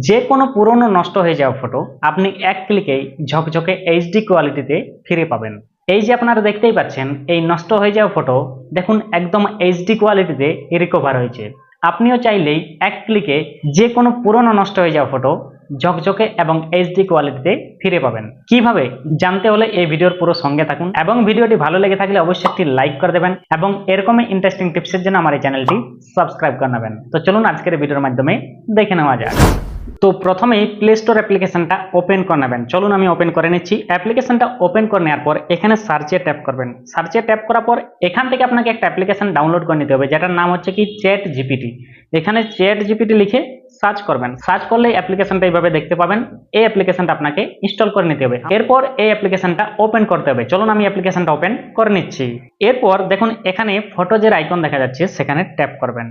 যে কোনো পুরনো নষ্ট হয়ে যাওয়া ফটো আপনি এক ক্লিকেই ঝকঝকে এইচডি কোয়ালিটিতে ফিরে পাবেন। এই যে আপনারা দেখতেই পাচ্ছেন এই নষ্ট হয়ে যাওয়া ফটো, দেখুন একদম এইচডি কোয়ালিটিতে রিকভার হয়েছে। আপনিও চাইলেই এক ক্লিকে যে কোনো পুরনো নষ্ট হয়ে যাওয়া ফটো ঝকঝকে এবং এইচডি কোয়ালিটিতে ফিরে পাবেন। কিভাবে জানতে হলে এই ভিডিওর পুরো সঙ্গে থাকুন, এবং ভিডিওটি ভালো লেগে থাকলে অবশ্যই একটি লাইক করে দেবেন এবং এরকমই ইন্টারেস্টিং টিপসের জন্য আমার এই চ্যানেলটি সাবস্ক্রাইব করে নেবেন। তো চলুন আজকের ভিডিওর মাধ্যমে দেখে নেওয়া যাক। তো প্রথমেই প্লে স্টোর অ্যাপ্লিকেশনটা ওপেন করে নেবেন। চলুন আমি ওপেন করে নিচ্ছি। অ্যাপ্লিকেশনটা ওপেন করে নেওয়ার পর এখানে সার্চে ট্যাপ করবেন। সার্চে ট্যাপ করার পর এখান থেকে আপনাকে একটা অ্যাপ্লিকেশন ডাউনলোড করে নিতে হবে, যেটার নাম হচ্ছে কি চ্যাট জিপিটি। এখানে চ্যাট জিপিটি লিখে সার্চ করবেন। সার্চ করলে অ্যাপ্লিকেশনটা এইভাবে দেখতে পাবেন। এই অ্যাপ্লিকেশনটা আপনাকে ইনস্টল করে নিতে হবে। এরপর এই অ্যাপ্লিকেশনটা ওপেন করতে হবে। চলুন আমি অ্যাপ্লিকেশনটা ওপেন করে নিচ্ছি। এরপর দেখুন এখানে ফটোজের আইকন দেখা যাচ্ছে, সেখানে ট্যাপ করবেন।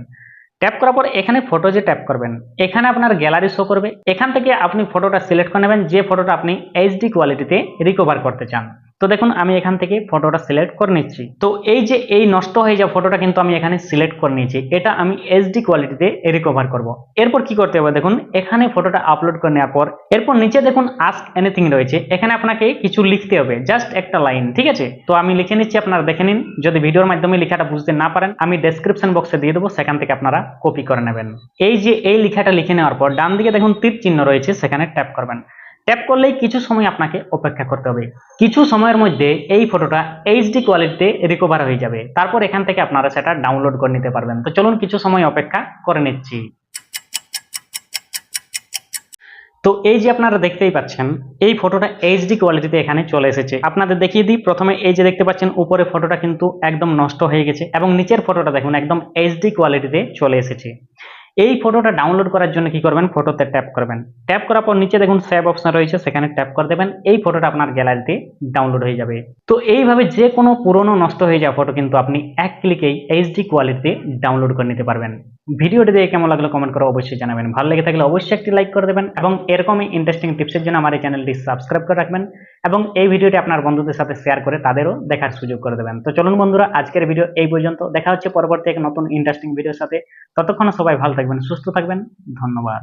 ট্যাপ করার পর এখানে ফটোজে ট্যাপ করবেন। এখানে আপনার গ্যালারি শো করবে। এখান থেকে আপনি ফটোটা সিলেক্ট করে নেবেন, যে ফটোটা আপনি এইচডি কোয়ালিটিতে রিকভার করতে চান। তো দেখুন আমি এখান থেকে ফটোটা সিলেক্ট করে নিচ্ছি। তো এই যে এই নষ্ট হয়ে যাওয়া ফটোটা কিন্তু আমি এখানে সিলেক্ট করে নিয়েছি, এটা আমি এইচডি কোয়ালিটিতে রিকভার করব। এরপর কি করতে হবে দেখুন, এখানে ফটোটা আপলোড করে নেওয়ার পর এরপর নিচে দেখুন আস্ক এনিথিং রয়েছে। এখানে আপনাকে কিছু লিখতে হবে, জাস্ট একটা লাইন, ঠিক আছে? তো আমি লিখে নিচ্ছি, আপনারা দেখে নিন। যদি ভিডিওর মাধ্যমে লেখাটা বুঝতে না পারেন আমি ডেসক্রিপশন বক্সে দিয়ে দেবো, সেখান থেকে আপনারা কপি করে নেবেন। এই যে এই লেখাটা লিখে নেওয়ার পর ডান দিকে দেখুন তীর চিহ্ন রয়েছে, সেখানে ট্যাপ করবেন। ট্যাপ করলেই কিছু সময় আপনাকে অপেক্ষা করতে হবে। কিছু সময়ের মধ্যে এই ফটোটা এইচডি কোয়ালিটিতে রিকভার হয়ে যাবে। তারপর এখান থেকে আপনারা সেটা ডাউনলোড করে নিতে পারবেন। তো চলুন কিছু সময় অপেক্ষা করে নিচ্ছি। তো এই যে আপনারা দেখতেই পাচ্ছেন এই ফটোটা এইচডি কোয়ালিটিতে এখানে চলে এসেছে। আপনাদের দেখিয়ে দিই। প্রথমে এই যে দেখতে পাচ্ছেন উপরে ফটোটা কিন্তু একদম নষ্ট হয়ে গেছে এবং নিচের ফটোটা দেখুন একদম এইচডি কোয়ালিটিতে চলে এসেছে। এই ফটোটা ডাউনলোড করার জন্য কি করবেন, ফটোতে ট্যাপ করবেন। ট্যাপ করার পর নিচে দেখুন সেভ অপশন রয়েছে, সেখানে ট্যাপ করে দেবেন। এই ফটোটা আপনার গ্যালারিতে ডাউনলোড হয়ে যাবে। তো এইভাবে যে কোনো পুরনো নষ্ট হয়ে যাওয়া ফটো কিন্তু আপনি এক ক্লিকেই এইচডি কোয়ালিটিতে ডাউনলোড করে নিতে পারবেন। ভিডিওটি দেখে কেমন লাগলো কমেন্ট করে অবশ্যই জানাবেন। ভালো লেগে থাকলে অবশ্যই একটি লাইক করে দেবেন এবং এরকমই ইন্টারেস্টিং টিপসের জন্য আমার এই চ্যানেলটি সাবস্ক্রাইব করে রাখবেন এবং এই ভিডিওটি আপনার বন্ধুদের সাথে শেয়ার করে তাদেরও দেখার সুযোগ করে দেবেন। তো চলুন বন্ধুরা, আজকের ভিডিও এই পর্যন্ত। দেখা হচ্ছে পরবর্তী এক নতুন ইন্টারেস্টিং ভিডিওর সাথে। ততক্ষণ সবাই ভালো থাকবেন, সুস্থ থাকবেন। ধন্যবাদ।